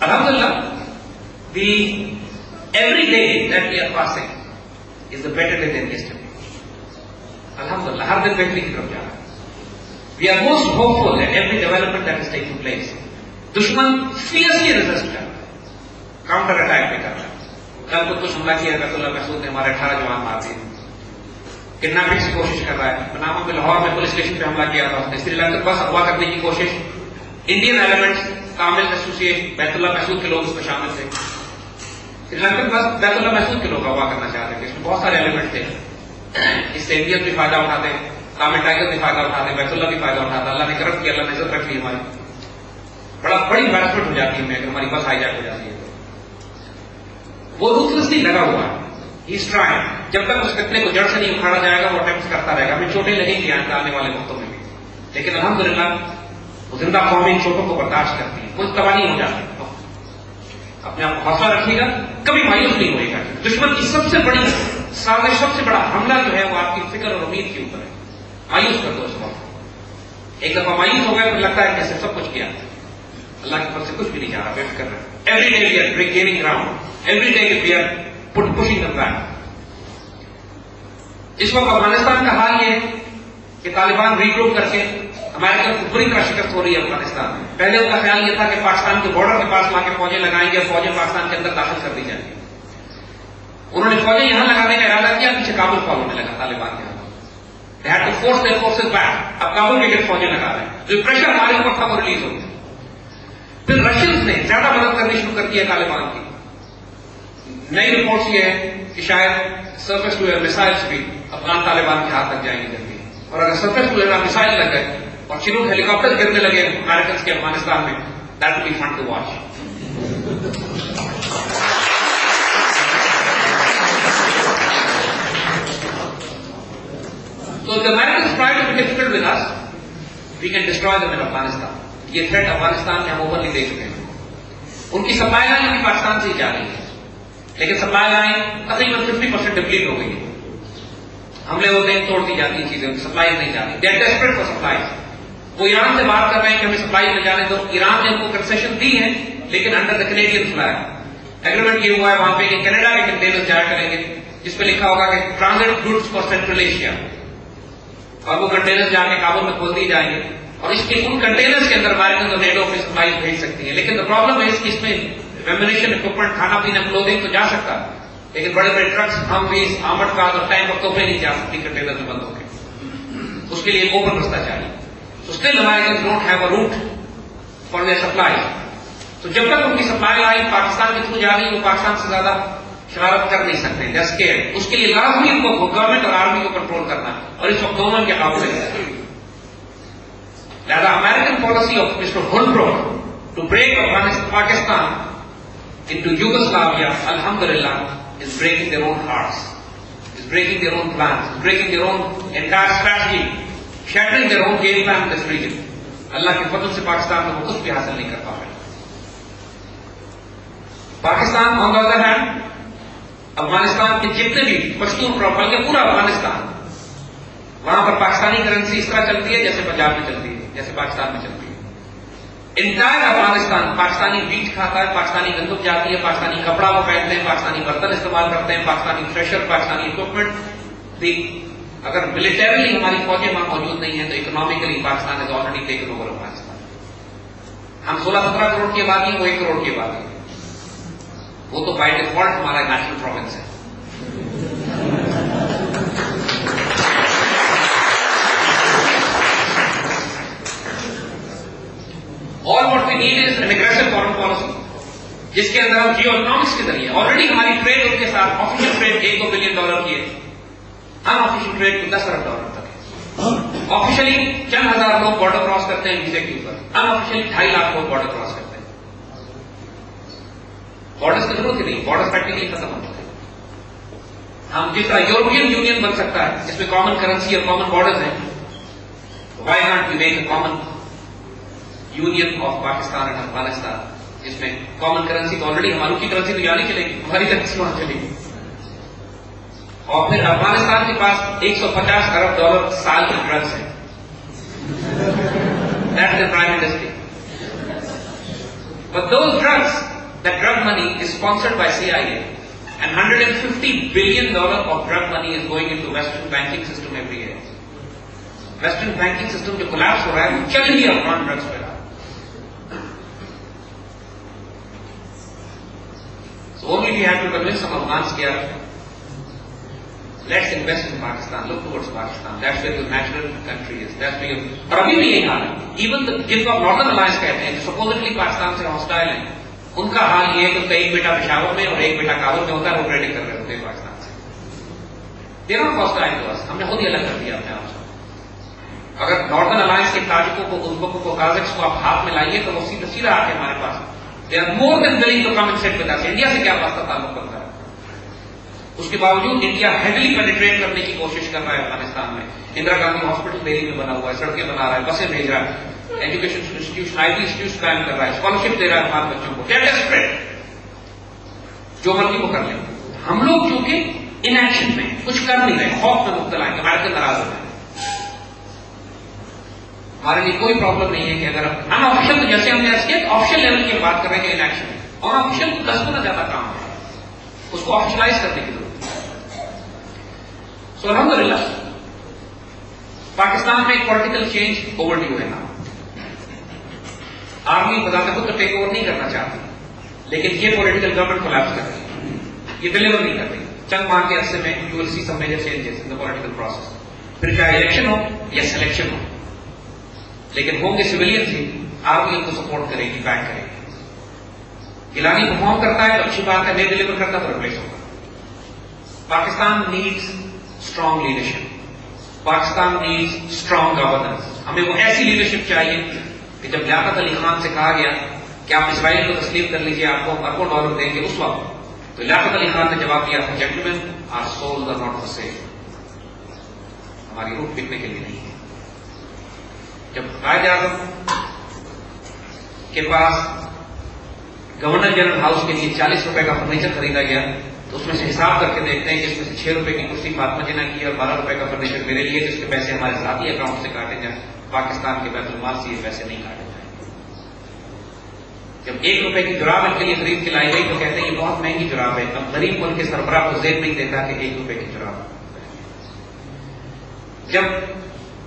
Alhamdulillah, every day that we are passing is a better day than yesterday. Alhamdulillah, ہر دن بہتری کی طرف جا رہا ہے. We are most hopeful at every development that is taking place. دشمن fiercely resist کر رہا ہے, کاؤنٹر اٹیک بھی کر رہا ہے. کل کو کچھ حملہ کیا بیت اللہ محسود نے, ہمارے 18 جوان مار دیے. کڈنیپنگ کی کوشش کر رہا ہے. پناما میں لاہور میں پولیس اسٹیشن پہ حملہ کیا تھا اس نے. سری لنکا بس اغوا کرنے کی کوشش. انڈین ایلیمنٹس کامل ایسوسیٹ بیت اللہ محسود کے لوگ اس میں شامل تھے. سری لنکا بس بیت اللہ محسود کے لوگ اغوا کرنا چاہتے تھے. اس میں بہت سارے ایلیمنٹ تھے. اس سے انڈین بھی فائدہ اٹھاتے, کامل ٹائگر بھی فائدہ اٹھاتے, بیت اللہ بھی فائدہ اٹھاتا. اللہ نے کرم کیا, اللہ نے عزت رکھ لی ہماری. بڑی ہیراسمنٹ ہو جاتی ہے ہمیں اگر ہماری بس ہائی جیک ہو جاتی ہے. وہ روتلسلی لگا ہوا ہے. جب تک اس فتنے کو جڑ سے نہیں اکھاڑا جائے گا وہ اٹیمپٹ کرتا رہے گا. ہمیں چوٹیں لگیں گی آنے والے وقتوں میں بھی, لیکن الحمدللہ وہ زندہ قومیں چوٹوں کو برداشت کرتی ہے. کچھ تباہی ہو جاتی ہے. اپنے آپ کو حوصلہ رکھیے گا, کبھی مایوس نہیں ہوئے گا. دشمن کی سب سے بڑی سازش, سب سے بڑا حملہ جو ہے وہ آپ کی فکر اور امید کے اوپر ہے. مایوس کر دو اس وقت. ایک دفعہ مایوس ہو گئے پھر لگتا ہے کہ سب کچھ کیا. اللہ کی طرف سے کچھ بھی نہیں جا رہا, بے فکر رہے. Every day we are gaining ground, every day we are pushing them back. اس وقت افغانستان کا حال یہ ہے کہ طالبان ریگروپ کر کے امریکہ کو بری طرح شکست ہو رہی ہے افغانستان میں. پہلے ان کا خیال یہ تھا کہ پاکستان کے بارڈر کے پاس لا کے فوجیں لگائیں گے, فوجیں پاکستان کے اندر داخل کر دی جائیں گی. انہوں نے فوجیں یہاں لگانے کا ارادہ کیا, پیچھے کابل فالو ہونے لگا طالبان کے ہاتھ. They had to force their forces back. اب کابل کے گرد فوجیں لگا رہے ہیں. جو پریشر ہمارے اوپر تھا وہ ریلیز ہو گیا. پھر رشینز نے زیادہ مدد کرنی شروع کر دیا طالبان کی. نئی رپورٹس یہ ہے کہ شاید سرفیس ٹو ایئر میسائلس بھی افغان طالبان کے ہاتھ لگ جائیں گے جلدی. اور اگر سرفیس ٹو ایئر میسائل لگ گئے اور چنوک ہیلی کاپٹر گرنے لگے امریکنس کے افغانستان میں, that will be fun to watch. So the Americans try to be difficult with us, we can destroy them in Afghanistan. یہ تھریٹ افغانستان میں ہم اوپنلی دے چکے ہیں. ان کی سپلائی لائن بھی پاکستان سے ہی جا رہی ہے, لیکن سپلائی لائن تقریباً 50% ڈپلیٹ ہو گئی ہے. حملے ہوتے ہیں, توڑ دی جاتی ہیں چیزیں, سپلائی نہیں جا رہی. They are desperate for supply. وہ ایران سے بات کر رہے ہیں کہ ہمیں سپلائی میں جانے دو. ایران نے ان کو کنسیشن دی ہے لیکن under the Canadian flag. Agreement یہ ہوا ہے وہاں پہ کہ کینیڈا کے کنٹینر جایا کریں گے جس پہ لکھا ہوگا کہ transit goods for central Asia, اور وہ کنٹینر جا کے کابل میں کھول دی جائیں گے. اور اس کے ان کنٹینرز کے اندر امریکن اور نیٹو میں سپلائی بھیج سکتی ہیں. لیکن دا پرابلم ہے کہ اس میں ایمونیشن, اکوپمنٹ, کھانا پینا, کلوتھنگ تو جا سکتا, لیکن بڑے بڑے ٹرکس, ہمویز, آرمڈ کار اور ٹینک اور توپیں نہیں جا سکتی کنٹینر میں بند ہو کے. اس کے لیے ایک اوپن رستہ چاہیے. تو still American don't have a route for their supply. تو جب تک ان کی سپلائی لائن پاکستان کے تھرو جا رہی ہے وہ پاکستان سے زیادہ شرارت کر نہیں سکتے. اس کے لیے لازمی ان کو گورنمنٹ اور آرمی کو کنٹرول کرنا ہے, اور اس وقت دونوں کے قابو میں ہے. لہذا American policy of mister Holbrooke to break Pakistan into Yugoslavia, alhamdulillah, is breaking their own hearts, is breaking their own plans, is breaking their own entire strategy, shattering their own game plan in this region. اللہ کے فضل سے پاکستان میں وہ کچھ بھی حاصل نہیں کر پا رہے. Pakistan on the other hand, Afghanistan کے جتنے بھی پشتون بلکہ پورا افغانستان, وہاں پر پاکستانی کرنسی اس طرح چلتی ہے جیسے پنجاب میں چلتی ہے, جیسے پاکستان میں چلتی ہے. انٹائر افغانستان پاکستانی بیج کھاتا ہے, پاکستانی گندم جاتی ہے, پاکستانی کپڑا وہ پہنتے ہیں, پاکستانی برتن استعمال کرتے ہیں, پاکستانی تھریشر, پاکستانی اکوپمنٹ. اگر ملٹریلی ہماری فوجیں وہاں موجود نہیں ہیں تو economically Pakistan is already taken over Afghanistan. ہم 16-17 کروڑ کی آبادی, وہ 1 کروڑ کی آبادی, وہ تو بائی ڈیفالٹ ہمارا نیشنل پروونس ہے. All what we need is an aggressive foreign policy, جس کے اندر ہم جیو اکنامکس کے ذریعے آلریڈی ہماری ٹریڈ ان کے ساتھ آفیشیل ٹریڈ $1-2 بلین کی ہے, ان آفیشیل ٹریڈ $10 ارب تک ہے. آفیشلی چند ہزار لوگ بارڈر کراس کرتے ہیں ویزے کے اوپر, ان آفیشلی 2.5 لاکھ لوگ بارڈر کراس کرتے ہیں. بارڈرس کی ضرورت ہی نہیں, بارڈر پریکٹیکلی ختم ہو چکے. ہم جس طرح یورپین یونین بن سکتا ہے جس میں کامن کرنسی اور کامن بارڈرز ہیں, why not we make a common union of Pakistan and Afghanistan, جس میں کامن کرنسی تو آلریڈی ہماری کی کرنسی تو یہاں نہیں چلے گی, ہماری کرنسی وہاں چلے گی. اور پھر افغانستان کے پاس $150 ارب سال کی ڈرگس ہیں. That's the prime industry. But those drugs that drug money is sponsored by CIA and $150 billion of drug money is going into Western banking system every year. Western banking system جو collapse ہو رہا ہے وہ چل ہی Afghan drugs پہ رہا. So only we have to convince some Afghans کہ let's invest in Pakistan, look towards Pakistan. That's where the natural country is. That's where اور ابھی بھی یہی حال ہے. Even the gift of Northern Alliance کہتے ہیں جو supposedly پاکستان سے hostile ہیں, ان کا حال یہ ہے کہ ان کا ایک بیٹا پشاور میں اور ایک بیٹا کابل میں ہوتا ہے, وہ ٹریڈنگ کر رہے ہوتے ہیں پاکستان سے. They are not hostile to us. ہم نے خود ہی الگ کر دیا اپنے آپ سے. اگر ناردرن الائنس کے تاجکوں کو, ازبکوں کو, کازکس کو آپ ہاتھ میں لائیے تو وہ سیدھا سیدھا آ کے ہمارے پاس they are more than willing to come and sit with us. India سے کیا واسطہ تعلق کرتا ہے؟ اس کے باوجود انڈیا ہیویلی پینیٹریٹ کرنے کی کوشش کر رہا ہے افغانستان میں. اندرا گاندھی ہاسپٹل دہلی میں بنا ہوا ہے, سڑکیں بنا رہا ہے, بسیں بھیج رہا ہے, education institution I T institute قائم کر رہا ہے, اسکالرشپ دے رہا ہے ہمارے بچوں کو. کیا ڈیسپریٹ, جو مرضی وہ کر لیں. ہم لوگ چونکہ ان ایکشن میں کچھ کر نہیں رہے, خوف میں مبتلا ہیں کہ ہمارے سے ناراض ہو جائیں. ہمارے لیے کوئی پرابلم نہیں ہے کہ اگر ان آفیشیل, تو جیسے ہم نے آفیشیل لیول کی بات کر رہے ہیں کہ ان ایکشن, اور آفیشیل کو 10 گنا زیادہ کام ہے, اس کو آفیشلائز کرنے کی ضرورت ہے. سو الحمدللہ پاکستان میں ایک پولیٹیکل چینج اوور ڈیو ہے نا. آرمی بذات خود تو ٹیک اوور نہیں کرنا چاہتی, لیکن یہ پولیٹیکل گورنمنٹ کولیپس کر رہی ہے, یہ ڈلیور نہیں کر رہی. چند ماہ کے عرصے میں you will see some major changes in the political process. پھر چاہے الیکشن ہو یا سلیکشن ہو, لیکن ہوں گے سویلین ہی, آرمی ان کو سپورٹ کرے گی, بیک کرے گی. گیلانی پرفارم کرتا ہے تو اچھی بات ہے, نہیں ڈلیور کرتا تو ریپلیس ہوگا. Pakistan needs strong leadership, Pakistan needs strong governance. ہمیں وہ ایسی لیڈرشپ چاہیے کہ جب لیاقت علی خان سے کہا گیا کہ آپ اسرائیل کو تسلیم کر لیجیے, آپ کو اربوں ڈالر دیں گے, اس وقت تو لیاقت علی خان نے جواب دیا تھا, gentlemen our souls are not for sale, ہماری روح بکنے کے لیے نہیں ہے. جب قائد اعظم کے پاس گورنر جنرل ہاؤس کے لیے 40 روپے کا فرنیچر خریدا گیا, تو اس میں سے حساب کر کے دیکھتے ہیں کہ اس میں سے 6 روپے کی کرسی فاطمہ جناح کی اور 12 روپے کا فرنیچر میرے لیے, جس کے پیسے ہمارے ذاتی اکاؤنٹ سے کاٹے جائیں, پاکستان کے بیت المال سے یہ پیسے نہیں کاٹے جائیں. جب 1 روپے کی جراب ان کے لیے خرید کے لائی گئی تو کہتے ہیں یہ بہت مہنگی جراب ہے. اب غریب ملک کے سربراہ کو ذہن نہیں دیتا کہ 1 روپے کی جراب. جب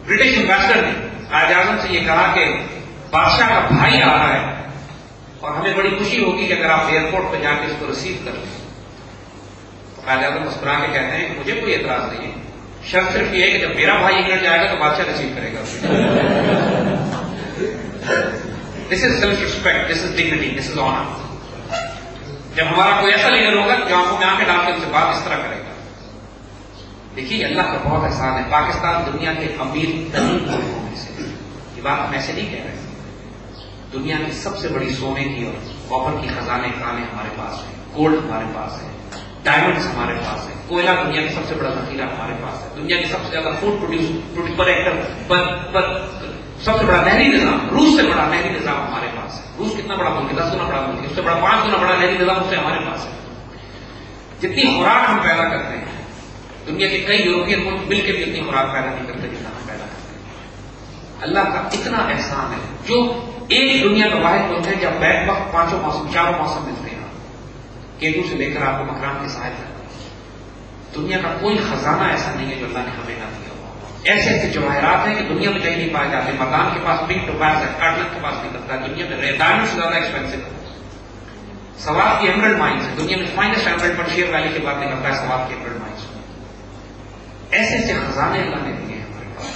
برٹش امبیسڈر نے قائد اعظم سے یہ کہا کہ بادشاہ کا بھائی آ رہا ہے اور ہمیں بڑی خوشی ہوگی کہ اگر آپ ایئرپورٹ پہ جا کے اس کو ریسیو کر لیں, تو قائد اعظم مسکرا کے کہتے ہیں کہ مجھے کوئی اعتراض نہیں ہے, شرط صرف یہ ہے کہ جب میرا بھائی انگلینڈ جائے گا تو بادشاہ ریسیو کرے گا. This is self respect, this is dignity, this is honour. جب ہمارا کوئی ایسا لیڈر ہوگا جو آنکھوں میں آنکھیں ڈال کے ان سے بات اس طرح کرے گا. دیکھیے اللہ کا بہت احسان ہے, پاکستان دنیا کے امیر ترین ملکوں میں سے, یہ بات ہم ایسے نہیں کہہ رہے, دنیا کی سب سے بڑی سونے کی اور کاپر کی خزانے کانے ہمارے پاس ہیں, گولڈ ہمارے پاس ہے, ڈائمنڈس ہمارے پاس ہے, کوئلہ دنیا کی سب سے بڑا ذخیرہ ہمارے پاس ہے, دنیا کی سب سے زیادہ فوڈ پروڈیوس پر ایکٹر پر سب سے بڑا نہری نظام, روس سے بڑا نہری نظام ہمارے پاس ہے. روس کتنا بڑا ملک ہے, 10 گنا بڑا ملک ہے, اس سے بڑا 5 گنا بڑا نہری نظام اس سے ہمارے پاس ہے. جتنی خوراک ہم پیدا کرتے ہیں, دنیا کے کئی یورپین ملک مل کے بھی اتنی خوراک پیدا نہیں کرتے جتنا ہم پیدا کرتے ہیں. اللہ کا اتنا احسان ہے, جو ایک دنیا کا واحد ملک ہے جب بیک وقت 5 موسم 4 موسم ملتے ہیں, کیٹو سے لے کر آپ کو مکران کے سائے تک. دنیا کا کوئی خزانہ ایسا نہیں ہے جو اللہ نے ہمیں نہ دیا. ایسے ایسے جواہرات ہیں کہ دنیا میں کہیں نہیں پائے جاتے. مکان کے پاس پنک ٹوپاز ہے, کارڈن کے پاس نہیں کرتا ہے, دنیا میں ڈائمنڈ سے زیادہ ایکسپینسو ہے. سوات کی ایمرلڈ مائنس ہے, دنیا میں فائنسٹ ایمرلڈ پر شیر ویلی کی بات نہیں کرتا ہے, سوات کی ایمرلڈ مائنس. ایسے ایسے خزانے اللہ نے دیے ہیں ہمارے پاس,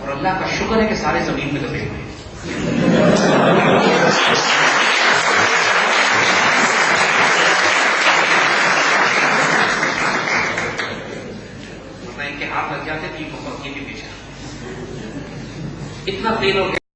اور اللہ کا شکر ہے کہ سارے زمین میں دبے ہوئے ہیں. ان کے ہاتھ لگ جاتے تھے, یہ بھی پیچھے اتنا تیل ہو گیا.